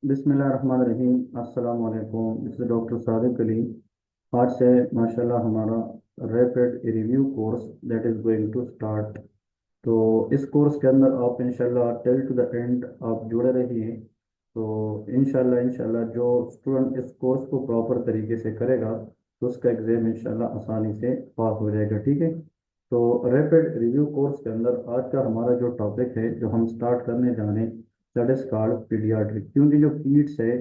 बिस्मिल्लाहिर्रहमानिर्रहीम। अस्सलाम वालेकुम। This is doctor Sadiq Ali. आज से माशाल्लाह हमारा rapid review course that is going to start. तो इस कोर्स के अंदर आप इंशाल्लाह टिल टू द एंड आप जुड़े रहिए। तो इंशाल्लाह जो स्टूडेंट इस कोर्स को प्रॉपर तरीके से करेगा तो उसका एग्ज़ाम इंशाल्लाह आसानी से पास हो जाएगा। ठीक है। तो रैपिड रिव्यू कोर्स के अंदर आज का हमारा जो टॉपिक है जो हम स्टार्ट करने जा रहे हैं दैट इज़ कॉल्ड पीडियाट्रिक। क्योंकि जो पीड्स है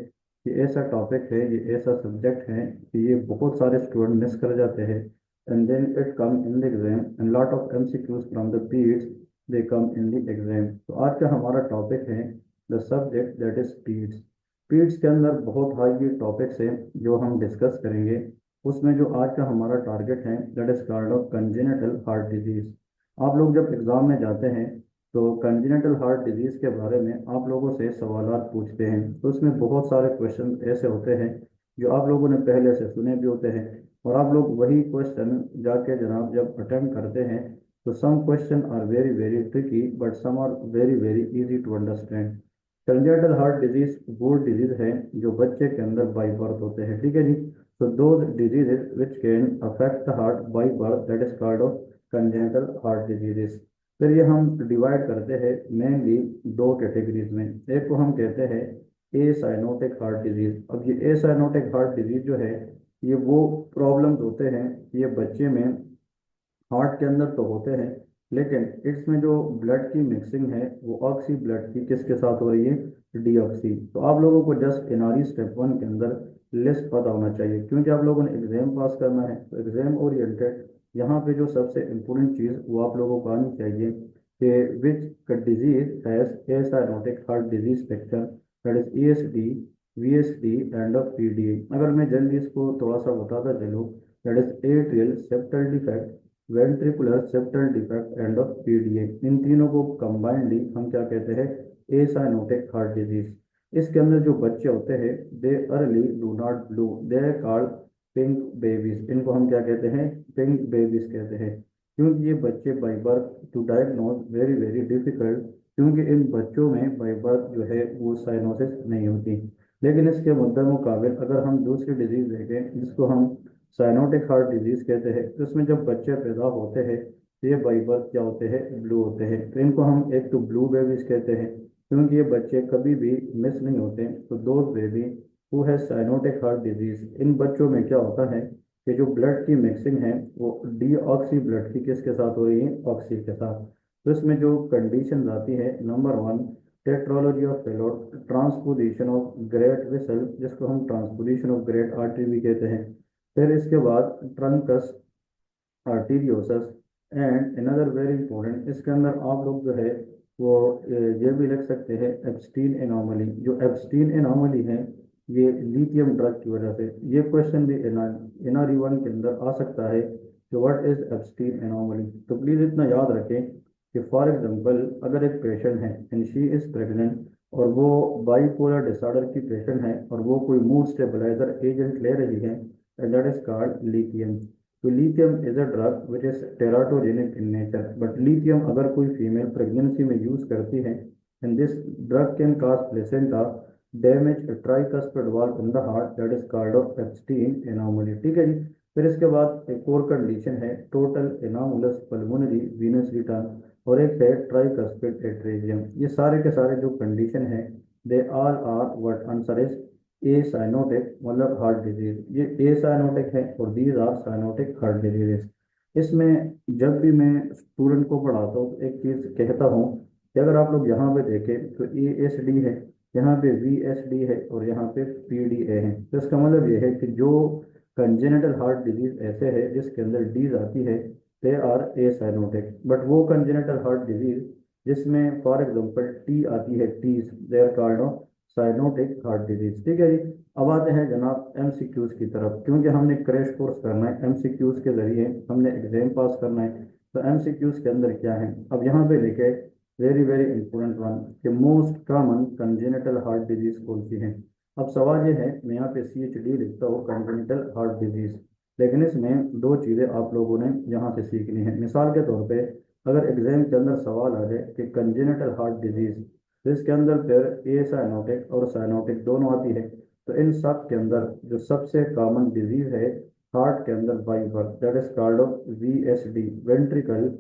ये ऐसा टॉपिक है, ये ऐसा सब्जेक्ट है कि ये बहुत सारे स्टूडेंट मिस कर जाते हैं। and then it come in the exam and lot of MCQs from the PEDS they come in the exam। तो आज का हमारा टॉपिक है the subject that is PEDS। PEDS के अंदर बहुत हाई टॉपिक्स हैं जो हम डिस्कस करेंगे। उसमें जो आज का हमारा टारगेट है that is called of congenital heart disease. आप लोग जब एग्जाम में जाते हैं तो कंजेनिटल हार्ट डिजीज के बारे में आप लोगों से सवालात पूछते हैं, तो उसमें बहुत सारे क्वेश्चन ऐसे होते हैं जो आप लोगों ने पहले से सुने भी होते हैं और आप लोग वही क्वेश्चन जाके जनाब जब अटेम्प्ट करते हैं तो some question are very very tricky but some are very very easy to understand. Congenital heart disease वो डिजीज है जो बच्चे के अंदर बाई बर्थ होते हैं। ठीक है जी। तो those diseases which can affect the heart by birth that is called of congenital heart diseases. फिर ये हम डिवाइड करते हैं मेनली दो कैटेगरीज में। एक को हम कहते हैं ए साइनोटिक हार्ट डिजीज। अब ये ए साइनोटिक हार्ट डिजीज जो है ये वो प्रॉब्लम्स होते हैं, ये बच्चे में हार्ट के अंदर तो होते हैं लेकिन इसमें जो ब्लड की मिक्सिंग है वो ऑक्सी ब्लड की किसके साथ हो रही है, डीऑक्सी। तो आप लोगों को जस्ट एनआरई स्टेप वन के अंदर लिस्ट पता होना चाहिए क्योंकि आप लोगों ने एग्जाम पास करना है। तो एग्जाम ओरिएंटेड यहाँ पे जो सबसे इम्पोर्टेंट चीज़ वो आप लोगों को आनी चाहिए कि which disease has a cyanotic heart disease spectrum that is ESD, VSD end of PDA। अगर मैं जल्दी इसको थोड़ा सा बताता चलूँ that is atrial septal defect, ventricular septal defect end of PDA। इन तीनों को कंबाइंडली हम क्या कहते हैं, ए साइनोटिक हार्ट डिजीज। इसके अंदर जो बच्चे होते हैं they early do not blue, they called pink babies. इनको हम क्या कहते हैं, पिंक बेबीज कहते हैं। क्योंकि ये बच्चे by birth to diagnose very very difficult, क्योंकि इन बच्चों में बाई बर्थ जो है वो साइनोसिस नहीं होती। लेकिन इसके मुद्दे मुकाबिल अगर हम दूसरी डिजीज देखें जिसको हम साइनोटिक हार्ट डिजीज कहते हैं, तो इसमें जब बच्चे पैदा होते हैं तो ये बाई बर्थ क्या होते हैं, ब्लू होते हैं। तो इनको हम एक तो ब्लू बेबीज कहते हैं क्योंकि ये बच्चे कभी भी मिस नहीं होते। तो दो बेबी हु है साइनोटिक हार्ट डिजीज, इन बच्चों में क्या होता है कि जो ब्लड की मिक्सिंग है वो डीऑक्सी ब्लड की किसके साथ हो रही है, ऑक्सी के साथ। तो इसमें जो कंडीशन आती है number one, tetralogy of Fallot, transposition of great vessel जिसको हम ट्रांसपोजिशन ऑफ ग्रेट आर्टरी भी कहते हैं। फिर इसके बाद truncus arteriosus and another very important, इसके अंदर आप लोग जो है वो ये भी लिख सकते हैं एब्स्टीन एनोमली। जो एब्स्टीन एनोमली है ये लिथियम ड्रग की वजह से, ये क्वेश्चन भी एनआरई वन के अंदर आ सकता है कि व्हाट इज एब्स्टीन एनोमली। तो प्लीज़ इतना याद रखें कि फॉर एग्जांपल अगर एक पेशेंट है एंड शी इज़ प्रेग्नेंट और वो बाईपोलर डिसऑर्डर की पेशेंट है और वो कोई मूड स्टेबलाइजर एजेंट ले रही है and that is called lithium. तो lithium is a drug which is teratogenic in nature, but lithium अगर कोई फीमेल प्रेगनेंसी में यूज करती है and this drug can cause placenta damage tricuspid valve in the heart that is called of Epstein anomaly। ठीक है जी। फिर इसके बाद एक और कंडीशन है टोटल एनामुलस पल्मोनरी वीनस रिटर्न और एक है ट्राइकस्पिड एट्रेजियम। ये सारे के सारे जो कंडीशन है they all are what answer is acyanotic मतलब हार्ट डिजीज। ये ए साइनोटिक है और these are cyanotic heart diseases. इसमें जब भी मैं स्टूडेंट को पढ़ाता हूँ तो एक चीज़ कहता हूँ कि अगर आप लोग यहाँ पे देखें तो ESD है, यहाँ पे VSD है और यहाँ पे PDA है। तो इसका मतलब ये है कि जो कंजेनिटल हार्ट डिजीज ऐसे है जिसके अंदर डीज आती है they are acyanotic, but वो कंजेनिटल हार्ट डिजीज जिसमें फॉर एग्जांपल टी आती है, these they are called cyanotic heart disease. ठीक है जी। अब आते हैं जनाब MCQs की तरफ, क्योंकि हमने क्रैश कोर्स करना है MCQs के जरिए हमने एग्जाम पास करना है। तो MCQs के अंदर क्या है, अब यहाँ पे लिखे वेरी वेरी इंपॉर्टेंट वन कि most common congenital heart disease कौन सी है। अब सवाल ये है, मैं यहाँ पे CHD लिखता हूँ कंजेनिटल हार्ट डिजीज, लेकिन इसमें दो चीज़ें आप लोगों ने यहाँ से सीखनी है। मिसाल के तौर पे अगर एग्जाम के अंदर सवाल आ जाए कि कंजेनिटल हार्ट डिजीज, तो इसके अंदर फिर ए साइनोटिक और साइनोटिक दोनों आती है। तो इन सब के अंदर जो सबसे कॉमन डिजीज है हार्ट के अंदर by birth, that is called of VSD, ventricle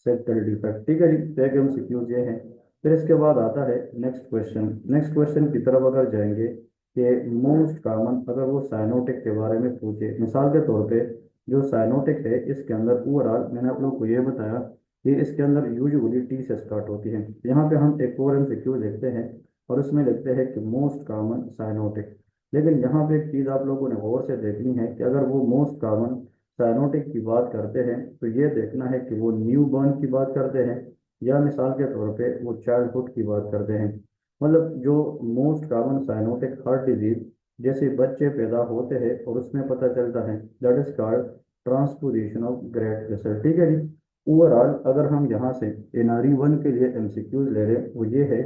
septal defect. ठीक है जी, तो एक MCQ ये है। फिर इसके बाद आता है नेक्स्ट क्वेश्चन। नेक्स्ट क्वेश्चन की तरफ अगर जाएंगे कि मोस्ट कॉमन अगर वो साइनोटिक के बारे में पूछे, मिसाल के तौर पे जो साइनोटिक है इसके अंदर ओवरऑल मैंने आप लोग को ये बताया कि इसके अंदर यूजुअली टी से स्टार्ट होती है। यहाँ पे हम एक और MCQ देखते हैं और उसमें लिखते हैं कि मोस्ट कॉमन साइनोटिक। लेकिन यहाँ पे एक चीज़ आप लोगों ने गौर से देखनी है कि अगर वो मोस्ट कॉमन साइनोटिक की बात करते हैं तो ये देखना है कि वो न्यू बॉर्न की बात करते हैं या मिसाल के तौर पे वो चाइल्डहुड की बात करते हैं। मतलब जो most common cyanotic heart disease जैसे बच्चे पैदा होते हैं और उसमें पता चलता है, that is called transposition of great vessel. ठीक है जी। ओवरऑल अगर हम यहाँ से NRE 1 के लिए MCQs ले रहे हैं वो ये है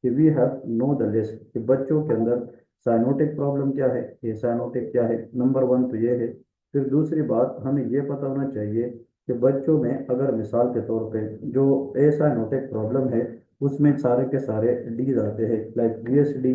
कि we have know the list कि बच्चों के अंदर साइनोटिक प्रॉब्लम क्या है, ये साइनोटिक क्या है, नंबर 1 तो ये है। फिर दूसरी बात हमें ये पता होना चाहिए कि बच्चों में अगर मिसाल के तौर पे जो ए साइनोटिक प्रॉब्लम है उसमें सारे के सारे डीज आते हैं, like VSD,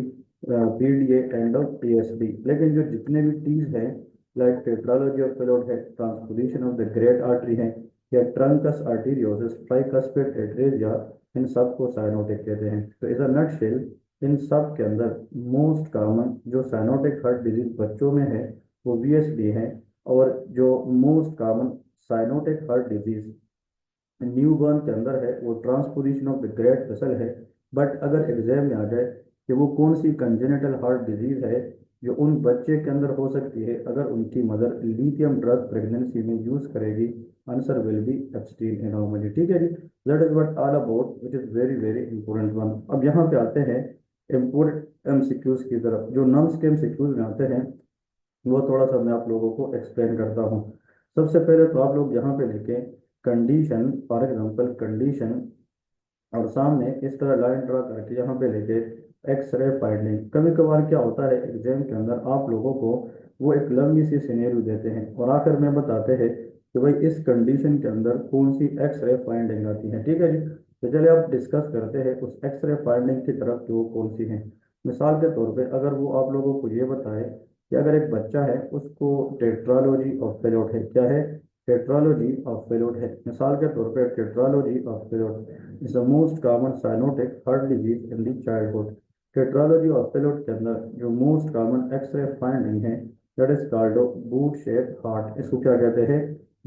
PDA and PSD। लेकिन जो जितने भी टीज हैं लाइक टेट्रालॉजी ऑफ फेलोड है, transposition of the great artery है या ट्रंकस आर्टीरियोसिस, ट्राइकस्पिड एट्रेजिया, इन सब को साइनोटिक कहते हैं। तो इज अ नटशेल इन सब के अंदर मोस्ट कॉमन जो साइनोटिक हार्ट डिजीज बच्चों में है वो VSD है। और जो most common cyanotic heart disease newborn के अंदर है वो transposition of the great vessel है। बट अगर एग्जाम में आ जाए कि वो कौन सी कंजेनिटल हार्ट डिजीज है जो उन बच्चे के अंदर हो सकती है अगर उनकी मदर लिथियम ड्रग प्रेगनेंसी में यूज करेगी, answer will be Ebstein anomaly. ठीक है जी, that is what all about which is very very important one. अब यहाँ पे आते हैं इम्पोर्टेंट MCQs की तरफ। जो नम्स के MCQs में आते हैं वो थोड़ा सा मैं आप लोगों को एक्सप्लेन करता हूँ। सबसे पहले तो आप लोग यहाँ पे लिखें कंडीशन, फॉर एग्जांपल कंडीशन, और सामने इस तरह लाइन ड्रा करके यहाँ पे लिखे एक्सरे फाइंडिंग। कभी कभार क्या होता है एग्जाम के अंदर आप लोगों को वो एक लंबी सी सिनेरियो देते हैं और आखिर में बताते हैं कि भाई इस कंडीशन के अंदर कौन सी एक्सरे फाइंडिंग आती है। ठीक है जी, तो चलिए आप डिस्कस करते हैं उस एक्सरे फाइंडिंग की तरफ कि वो कौन सी है। मिसाल के तौर पे अगर वो आप लोगों को ये बताए कि अगर एक बच्चा है उसको टेट्रालॉजी ऑफ फेलोड है, क्या है, टेट्रालॉजी ऑफ फेलोड है। मिसाल के तौर पे tetralogy of Fallot is the most common cyanotic heart disease in the childhood। Tetralogy of Fallot के अंदर जो मोस्ट कॉमन एक्सरे फाइंडिंग है that is called boot shape heart. इसको क्या कहते हैं,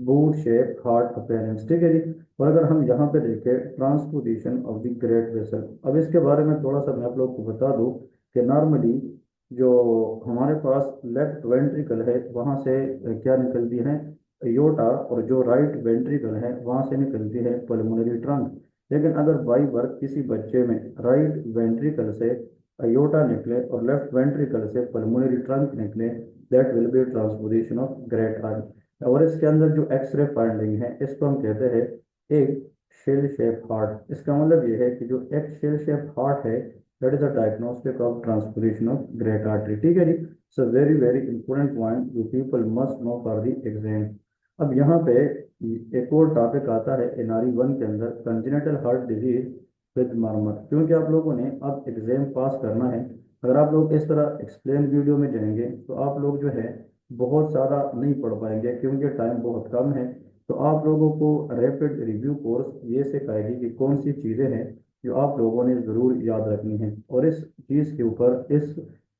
बूट शेप हार्ट अपीयरेंस। ठीक है जी। और अगर हम यहाँ पे देखें transposition of the great vessel, अब इसके बारे में थोड़ा सा मैं आप लोग को बता दूं कि नॉर्मली जो हमारे पास लेफ्ट वेंट्रिकल है वहाँ से क्या निकलती है, योटा, और जो राइट वेंट्रिकल है वहाँ से निकलती है पल्मोनरी ट्रंक। लेकिन अगर बाई बर्थ किसी बच्चे में राइट वेंट्रिकल से अयोटा निकले और लेफ्ट वेंट्रिकल से पल्मोनरी ट्रंक निकले, that will be transposition of great heart. और इसके अंदर जो एक्सरे फाइंडिंग है इसको हम कहते हैं एक शेल शेप हार्ट। इसका मतलब ये है कि जो एक शेल शेप हार्ट है that is a diagnostic of transposition of great artery. ठीक है जी, so very very important point you people must know for the exam. अब यहाँ पे एक और टॉपिक आता है NRE 1 के अंदर, congenital heart disease with murmur. क्योंकि आप लोगों ने अब एग्जाम पास करना है, अगर आप लोग इस तरह एक्सप्लेन वीडियो में जाएंगे तो आप लोग जो है बहुत ज़्यादा नहीं पढ़ पाएंगे क्योंकि टाइम बहुत कम है। तो आप लोगों को रैपिड रिव्यू कोर्स ये सिखाएगी कि कौन सी चीज़ें हैं जो आप लोगों ने ज़रूर याद रखनी है। और इस चीज़ के ऊपर इस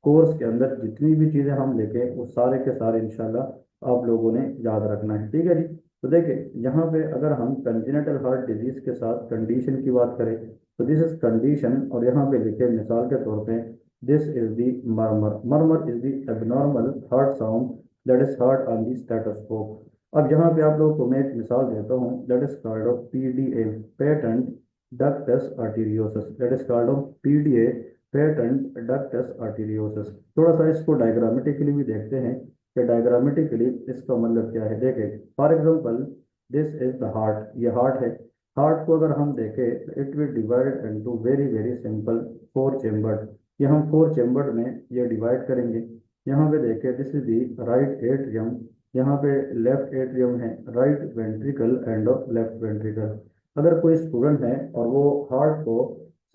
कोर्स के अंदर जितनी भी चीज़ें हम लेके वो सारे के सारे इंशाल्लाह आप लोगों ने याद रखना है। ठीक है जी। तो देखिए यहाँ पे अगर हम कंजेनिटल हार्ट डिजीज के साथ कंडीशन की बात करें तो दिस इज कंडीशन, और यहाँ पे लिखे मिसाल के तौर पे this is the murmur. Murmur is the abnormal heart sound that is heard on the stethoscope. अब यहाँ पे आप लोगों को मैं एक मिसाल देता हूँ that is called of PDA, patent ductus arteriosus. That is called of PDA, patent ductus arteriosus. थोड़ा सा इसको डायग्रामेटिकली भी देखते हैं कि डायग्रामेटिकली इसका मतलब क्या है। देखें for example this is the heart, ये हार्ट है। हार्ट को अगर हम देखें तो it will divided into very very simple 4 chamber. ये हम 4 चेम्बर में ये डिवाइड करेंगे। यहाँ पे देखें this is the right atrium, यहाँ पे लेफ्ट एट्रियम है, right ventricle and left ventricle. अगर कोई स्टूडेंट है और वो हार्ट को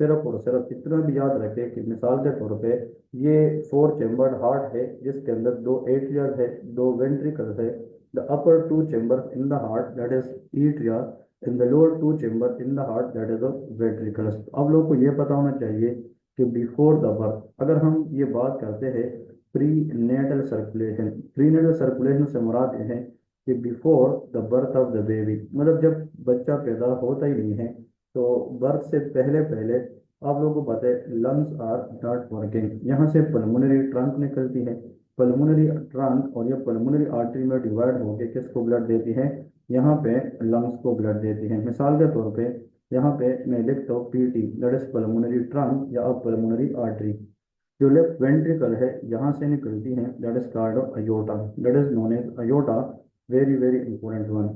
सिर्फ और सिर्फ इतना भी याद रखें कि मिसाल के तौर पे ये 4 चैम्बर्ड हार्ट है, जिसके अंदर 2 एट्रियाज है, 2 वेंट्रिकल्स है। The upper 2 chambers in the heart that is atria, in the lower 2 chamber in the heart that is ventricles. अब लोग को ये पता होना चाहिए कि बिफोर द बर्थ अगर हम ये बात करते हैं prenatal circulation, prenatal circulation से मुराद ये है कि before the birth of the baby, मतलब जब बच्चा पैदा होता ही नहीं है तो बर्थ से पहले पहले आप लोगों को पता है लंग्स आर नॉट वर्किंग, यहाँ से पल्मोनरी ट्रंक निकलती है, पल्मोनरी ट्रंक और ये पल्मोनरी आर्टरी में डिवाइड होकर किसको ब्लड देती है, यहाँ पे लंग्स को ब्लड देती है। मिसाल के तौर पे यहाँ पे मैं लिखता हूँ PT that is pulmonary trunk या पल्मोनरी आर्टरी। जो लेफ्ट वेंट्रिकल है यहाँ से निकलती है that is called aorta, that is known as aorta, very very important one.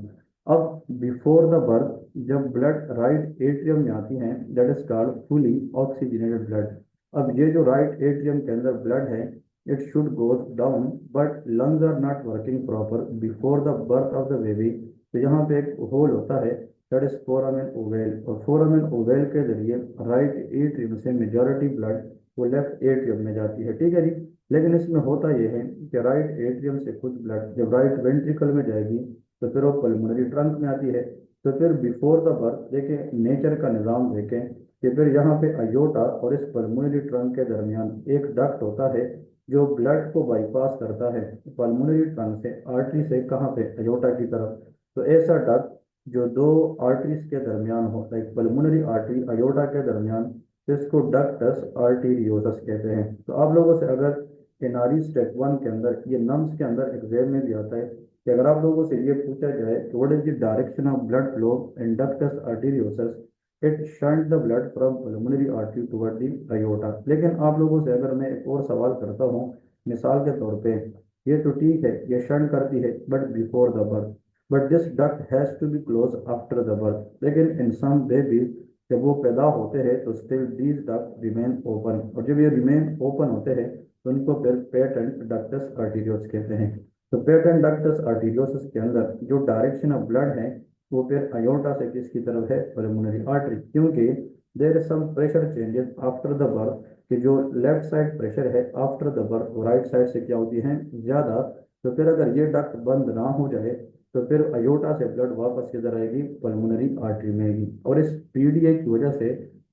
अब बिफोर द बर्थ जब ब्लड राइट एट्रियम में आती है that is called fully oxygenated blood. अब ये जो राइट एट्रियम के अंदर ब्लड है it should go down but lungs are not working proper before the birth of the baby. तो यहाँ पे एक होल होता है दैट इज फोरामेन ओवेल, और फोरामेन ओवेल के जरिए राइट एट्रियम से मेजॉरिटी ब्लड वो लेफ्ट एट्रियम में जाती है, ठीक है जी। लेकिन इसमें होता यह है कि राइट एट्रियम से कुछ ब्लड जब राइट वेंट्रिकल में जाएगी तो फिर वो पल्मोनरी ट्रंक में आती है। तो फिर बिफोर द बर्थ देखें नेचर का निज़ाम देखें कि फिर यहाँ पे अयोटा और इस पल्मोनरी ट्रंक के दरमियान एक डक्ट होता है जो ब्लड को बाईपास करता है पल्मोनरी ट्रंक से आर्टरी से कहाँ पे अयोटा की तरफ। तो ऐसा डक्ट जो दो आर्टरीज के दरमियान हो लाइक पल्मोनरी आर्टरी अयोटा के दरमियान, तो इसको डक्टस आर्टीरियोसस कहते हैं। तो आप लोगों से अगर एनआरई स्टेप 1 के अंदर ये नम्स के अंदर एग्जाम में भी आता है कि अगर आप लोगों से ये पूछा जाए कि what is the direction of blood flow in ductus arteriosus, it shunt the blood from pulmonary artery toward the aorta. लेकिन आप लोगों से अगर मैं एक और सवाल करता हूँ मिसाल के तौर पे, ये तो ठीक है ये शंट करती है but before the birth, but this duct has to be close after the birth. लेकिन इन सम बेबी जब वो पैदा होते हैं तो still these duct remain open, और जब ये रिमेन ओपन होते हैं तो उनको फिर पेटेंट डक्टस आर्टीरियोस कहते हैं। तो पेटेंट डक्टस आर्टीरियोसिस के अंदर जो डायरेक्शन ऑफ ब्लड है वो फिर अयोटा से किसकी तरफ है, पल्मोनरी आर्टरी, क्योंकि there is some pressure changes after the birth कि जो लेफ्ट साइड प्रेशर है after the birth right side से क्या होती है ज़्यादा। तो फिर अगर ये डक्ट बंद ना हो जाए तो फिर अयोटा से ब्लड वापस किधर आएगी, पल्मोनरी आर्टरी में आएगी, और इस पीडीए की वजह से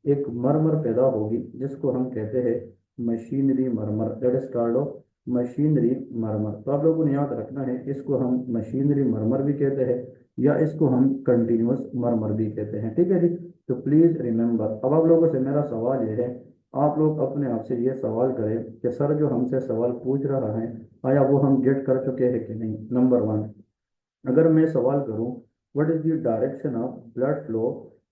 एक मरमर पैदा होगी जिसको हम कहते हैं machinery murmur, that is called machinery murmur. तो आप लोगों ने याद रखना है इसको हम मशीनरी मरमर भी कहते हैं या इसको हम कंटिन्यूस मरमर भी कहते हैं, ठीक है जी। तो प्लीज रिमेंबर, अब आप लोगों से मेरा सवाल यह है आप लोग अपने आप से ये सवाल करें कि सर जो हमसे सवाल पूछ रहा है आया वो हम गेट कर चुके हैं कि नहीं। नंबर 1, अगर मैं सवाल करूं what is the direction of blood flow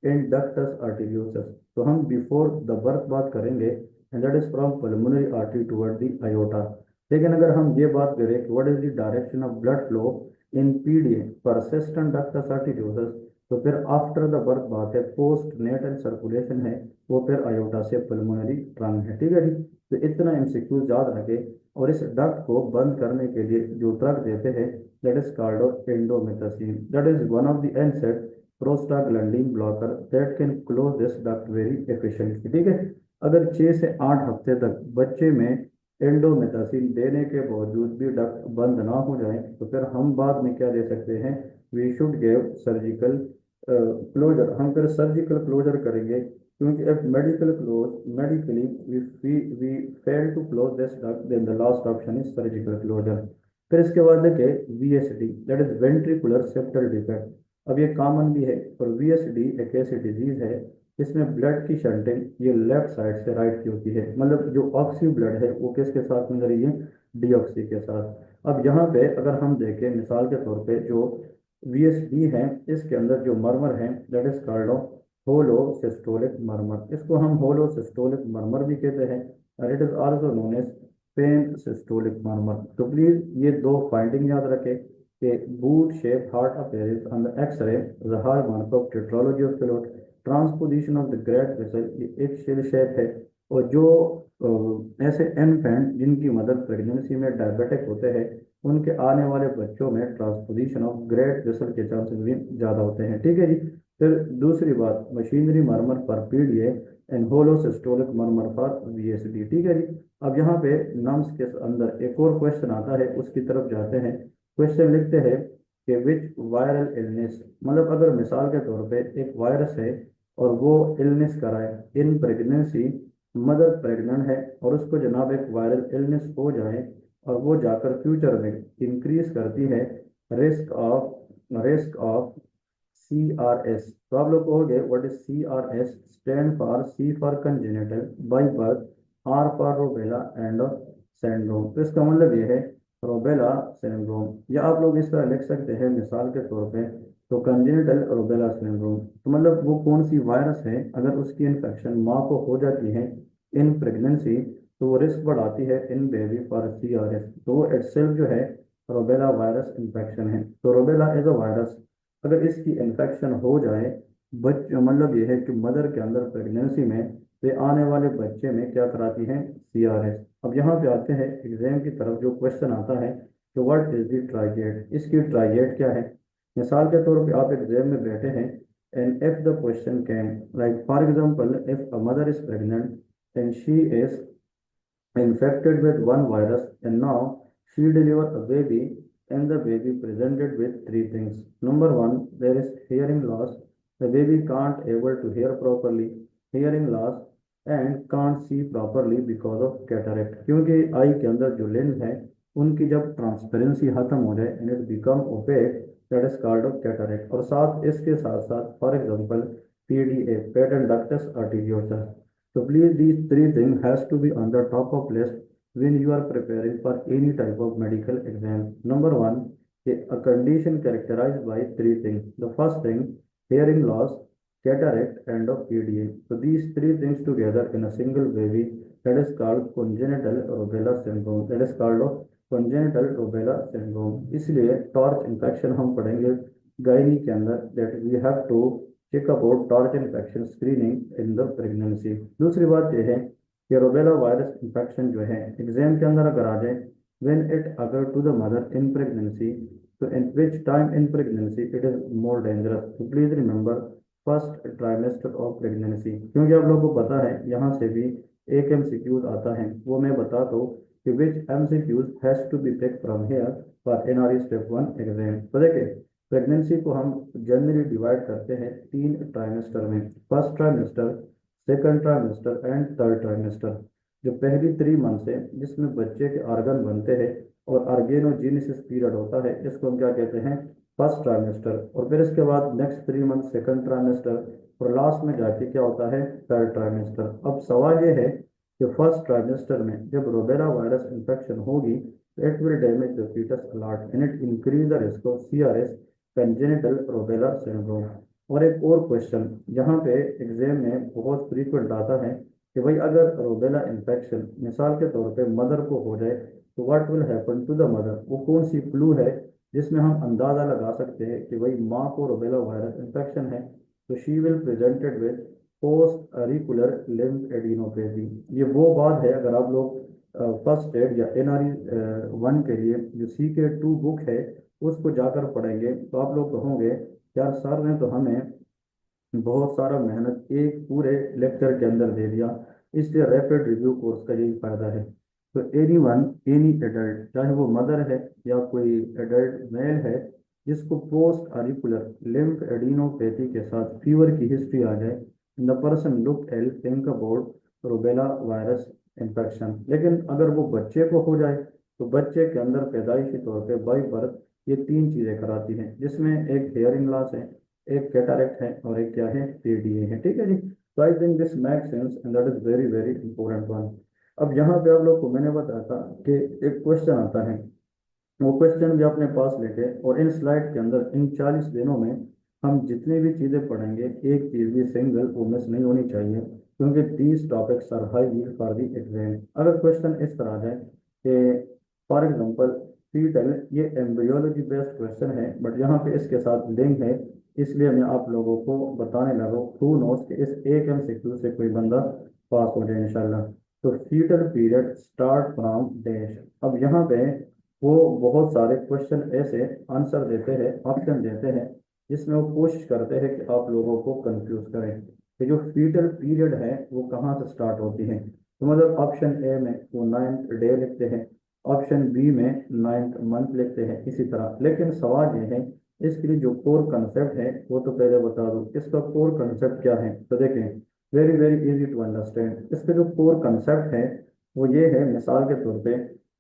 in ductus arteriosus, तो हम बिफोर द बर्थ बात करेंगे and that is from pulmonary artery toward the aorta. लेकिन अगर हम ये बात करें कि what is the direction of blood flow in PDA persistent ductus arteriosus, तो फिर आफ्टर द बर्थ बात है पोस्ट नेटल सर्कुलेशन है वो फिर अयोटा से पल्मोनरी ट्रंक है, ठीक है जी। तो इतना एमसीक्यू याद रखें, और इस डक्ट को बंद करने के लिए जो ड्रग देते हैं that is called of indomethacin, that is one of the NSAID prostaglandin blocker that can close this duct very efficiently, ठीक है। अगर 6 से 8 हफ्ते तक बच्चे में एंडोमेथासिन देने के बावजूद भी डक्ट बंद ना हो जाए तो फिर हम बाद में क्या दे सकते हैं, we should give surgical closure, हम फिर सर्जिकल क्लोजर करेंगे क्योंकि if medical close medically we fail to close this duct then the last option is surgical closure। फिर इसके बाद देखिए VSD that is ventricular septal defect. अब ये कॉमन भी है और वीएसडी एक ऐसी डिजीज है इसमें ब्लड की शंटिंग ये लेफ्ट साइड से राइट की होती है, मतलब जो ऑक्सी ब्लड है वो किसके साथ मिल रही है, डीऑक्सी के साथ। अब यहाँ पे अगर हम देखें मिसाल के तौर पे जो वीएसडी है इसके अंदर जो मरमर है that is called holo systolic murmur, इसको हम होलो सिस्टोलिक मरमर भी कहते हैं और it is also known as pan systolic murmur. तो प्लीज ये दो फाइंडिंग याद रखें कि boot shape heart appearance on the X-ray, the hallmark of tetralogy of fluid, transposition of the great vessel, ये एक शेल शेप है। और जो ऐसे इन्फेंट जिनकी मदर प्रेगनेंसी में डायबिटिक होते हैं उनके आने वाले बच्चों में ट्रांसपोजिशन ऑफ ग्रेट वेसल के चांसेस भी ज़्यादा होते हैं, ठीक है जी। फिर दूसरी बात मशीनरी मरमर पर PDA and holo systolic murmur for VSD। ठीक है जी। अब यहाँ पे नम्स के अंदर एक और क्वेश्चन आता है, उसकी तरफ जाते हैं। क्वेश्चन लिखते हैं कि विच वायरल इलनेस, मतलब अगर मिसाल के तौर पे एक वायरस है और वो इलनेस कराए इन प्रेगनेंसी, मदर प्रेग्नेंट है और उसको जनाब एक वायरल इलनेस हो जाए और वो जाकर फ्यूचर में इंक्रीज करती है रिस्क ऑफ CRS। तो आप लोग कहोगे what is CRS? Stand for C for congenital, by birth, R for rubella and syndrome. तो इसका मतलब ये है रोबेला सिंड्रोम, या आप लोग इस तरह लिख सकते हैं मिसाल के तौर पे, तो कंजेनिटल रोबेला सिंड्रोम तो मतलब वो कौन सी वायरस है, अगर उसकी इन्फेक्शन माँ को हो जाती है इन प्रेगनेंसी तो वो रिस्क बढ़ाती है इन बेबी फॉर CRS। तो वो इटसेल्फ जो है रोबेला वायरस इन्फेक्शन है। तो रोबेला इज अ वायरस, अगर इसकी इन्फेक्शन हो जाए मतलब ये है कि मदर के अंदर प्रेगनेंसी में, तो आने वाले बच्चे में क्या कराती है? CRS। अब यहाँ पे आते हैं एग्जाम की तरफ, जो क्वेश्चन आता है कि व्हाट इज द ट्राइजेट, इसकी ट्राइजेट क्या है। मिसाल के तौर पे आप एग्जाम में बैठे हैं and if the question came like for example if a mother is pregnant and she is infected with one virus and now she delivered a baby and the baby presented with three things. Number one, there is hearing loss. The baby can't able to hear properly, hearing loss and can't see properly because of cataract। क्योंकि आई के अंदर जो lens है उनकी जब transparency खत्म हो जाए and it become opaque, that is called of cataract. और साथ इसके साथ साथ for example PDA, patent ductus arteriosus. So please these three things has to be on the top of list when you are preparing for any type of medical exam. Number one, a condition characterized by three things. The first thing, hearing loss, cataract, and of PDA. So these three things together in a single baby, that is called congenital rubella syndrome. That is called of congenital rubella syndrome। इसलिए torch infection हम पढ़ेंगे gynae के अंदर, that we have to check about torch infection screening in the pregnancy. दूसरी बात यह है कि रोबेला वायरस इन्फेक्शन जो है एग्जाम के अंदर अगर आ जाए, व्हेन इट अगर to the mother in pregnancy, तो in which time in pregnancy it is more dangerous. तो please remember first trimester of pregnancy, क्योंकि आप लोगों को पता है यहाँ से भी एक MCQs आता है, वो मैं बता दूँ कि which MCQs has to be pick from here for NRE step 1 exam. तो देखिए प्रेगनेंसी को हम जनरली डिवाइड करते हैं तीन ट्राइमेस्टर में, first trimester, second trimester and third trimester. जो पहली 3 मंथ है जिसमें बच्चे के ऑर्गन बनते हैं और ऑर्गेनोजेनेसिस पीरियड होता है, इसको हम क्या कहते हैं? First trimester. और फिर इसके बाद नेक्स्ट 3 मंथ सेकंड ट्राइमेस्टर, और लास्ट में जाके क्या होता है? Third trimester. अब सवाल ये है कि फर्स्ट ट्राइमेस्टर में जब रोबेला वायरस इन्फेक्शन होगी, it will damage the fetus a lot and it increase the risk of CRS, congenital rubella syndrome। और एक और क्वेश्चन यहाँ पे एग्जाम में बहुत फ्रीक्वेंट आता है कि भाई अगर रोबेला इन्फेक्शन मिसाल के तौर पे मदर को हो जाए तो what will happen to the mother. वो कौन सी क्लू है जिसमें हम अंदाज़ा लगा सकते हैं कि भाई माँ को रोबेला वायरस इन्फेक्शन है? तो she will presented with post auricular lymph adenopathy. ये वो बात है, अगर आप लोग फर्स्ट एड या NRE 1 के लिए जो CK2 बुक है उसको जाकर पढ़ेंगे तो आप लोग कहोगे यार सर ने तो हमें बहुत सारा मेहनत एक पूरे लेक्चर के अंदर दे दिया। इसलिए रैपिड रिव्यू कोर्स का यही फायदा है। तो एनी एनी एडल्ट, चाहे वो मदर है या कोई एडल्ट मेल है, जिसको पोस्ट आरिकुलर लिम्फ एडिनोपैथी के साथ फीवर की हिस्ट्री आ जाए, the person look L think about rubella virus infection. लेकिन अगर वो बच्चे को हो जाए तो बच्चे के अंदर पैदाइशी तौर पे बाई बर्थ ये तीन चीज़ें कराती हैं, जिसमें एक हेयरिंग लॉस है, एक कैटारेक्ट है और एक क्या है? PDA है। ठीक है जी। तो I think this make sense and that is very very important one. अब यहाँ पे आप लोग को मैंने बताया था कि एक क्वेश्चन आता है, वो क्वेश्चन भी अपने पास लेके, और इन स्लाइड के अंदर इन 40 दिनों में हम जितनी भी चीज़ें पढ़ेंगे एक चीज़ भी सिंगल वो मिस नहीं होनी चाहिए, क्योंकि these topics are high need for the exam. अगर क्वेश्चन इस तरह आ जाए कि फॉर एग्जांपल फीटल, ये एम्ब्रियोलॉजी बेस्ड क्वेश्चन है बट यहाँ पे इसके साथ लिंक है, इसलिए मैं आप लोगों को बताने लगा हूँ नोट्स कि इस एक MCQ से कोई बंदा पास हो जाए इंशाल्लाह। तो fetal period start from dash. अब यहाँ पे वो बहुत सारे क्वेश्चन ऐसे आंसर देते हैं, ऑप्शन देते हैं, जिसमें वो कोशिश करते हैं कि आप लोगों को कंफ्यूज करें। कि जो फीटल पीरियड है वो कहाँ से स्टार्ट होती है। तो मतलब ऑप्शन ए में वो 9th डे लिखते हैं, ऑप्शन बी में 9th मंथ लिखते हैं, इसी तरह। लेकिन सवाल ये है, इसके लिए जो कोर कंसेप्ट है वो तो पहले बता दूं, इसका कोर कंसेप्ट क्या है। तो देखें, very very easy to understand. इसका जो कोर कंसेप्ट है वो ये है, मिसाल के तौर पे,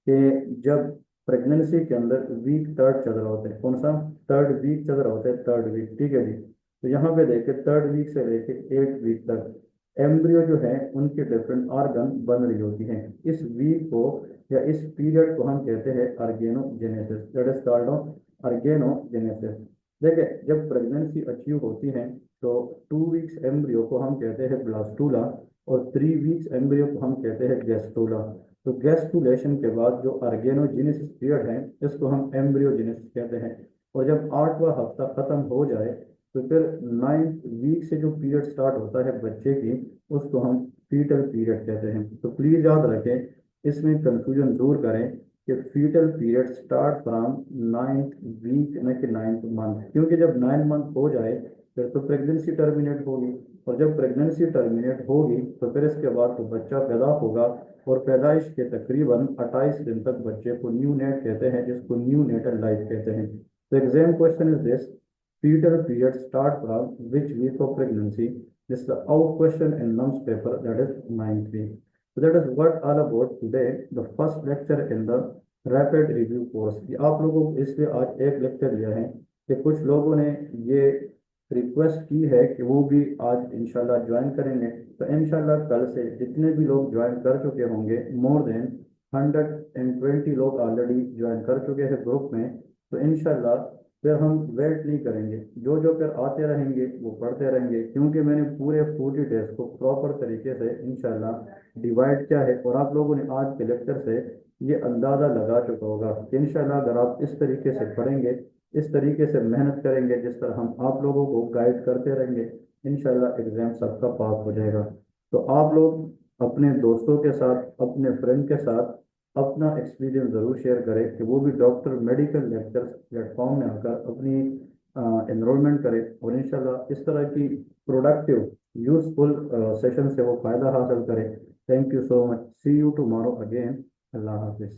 कि जब प्रेगनेंसी के अंदर वीक थर्ड चल रहा होता है, कौन सा, थर्ड वीक चल रहा होता है, थर्ड वीक, ठीक है जी। तो यहाँ पे देखिए, थर्ड वीक से लेके 8 वीक तक एम्ब्रियो जो है उनकी डिफरेंट ऑर्गन बन रही होती हैं। इस वीक को या इस पीरियड को हम कहते हैं organogenesis, that is called organogenesis. देखिए, जब प्रेगनेंसी अचीव होती है तो 2 वीक्स एम्ब्रियो को हम कहते हैं ब्लास्टूला, और 3 वीक्स एम्ब्रियो को हम कहते हैं गेस्टूला। तो गेस्टुलेशन के बाद जो ऑर्गेनोजेनेसिस पीरियड है इसको हम एम्ब्रियोजेनेसिस कहते हैं। और जब 8वां हफ्ता खत्म हो जाए तो फिर 9th वीक से जो पीरियड स्टार्ट होता है बच्चे की, उसको हम फीटल पीरियड कहते हैं। तो प्लीज याद रखें, इसमें कंफ्यूजन दूर करें कि fetal period start from 9th week न कि 9th मंथ, क्योंकि जब 9 मंथ हो जाए फिर तो प्रेगनेंसी टर्मिनेट होगी, और जब प्रेगनेंसी टर्मिनेट होगी तो फिर इसके बाद तो बच्चा पैदा होगा, और पैदाइश के तकरीबन 28 दिन तक बच्चे को न्यू नेट कहते हैं, जिसको न्यू नेटल लाइफ कहते हैं। तो exam question is this, fetal period start from which week of pregnancy? This is the out question in NUMS paper, that is 9th week. So that is what all about today, the first lecture in the rapid review course। ये आप लोगों को इसलिए आज एक lecture लिया है कि कुछ लोगों ने ये रिक्वेस्ट की है कि वो भी आज इंशाल्लाह ज्वाइन करेंगे। तो इंशाल्लाह कल से जितने भी लोग ज्वाइन कर चुके होंगे, मोर देन 120 लोग ऑलरेडी ज्वाइन कर चुके हैं ग्रुप में, तो इंशाल्लाह फिर हम वेट नहीं करेंगे, जो जो फिर आते रहेंगे वो पढ़ते रहेंगे, क्योंकि मैंने पूरे 40 डेज को प्रॉपर तरीके से इंशाल्लाह डिवाइड किया है। और आप लोगों ने आज के लेक्चर से ये अंदाज़ा लगा चुका होगा कि इंशाल्लाह अगर आप इस तरीके से पढ़ेंगे, इस तरीके से मेहनत करेंगे, जिस तरह हम आप लोगों को गाइड करते रहेंगे, इंशाल्लाह एग्ज़ाम सबका पास हो जाएगा। तो आप लोग अपने दोस्तों के साथ, अपने फ्रेंड के साथ अपना एक्सपीरियंस ज़रूर शेयर करें कि वो भी डॉक्टर मेडिकल लेक्चर्स प्लेटफॉर्म में आकर अपनी एनरोलमेंट करें, और इंशाल्लाह इस तरह की प्रोडक्टिव यूजफुल सेशन से वो फ़ायदा हासिल करें। Thank you so much, see you tomorrow again, अल्लाह हाफिज़।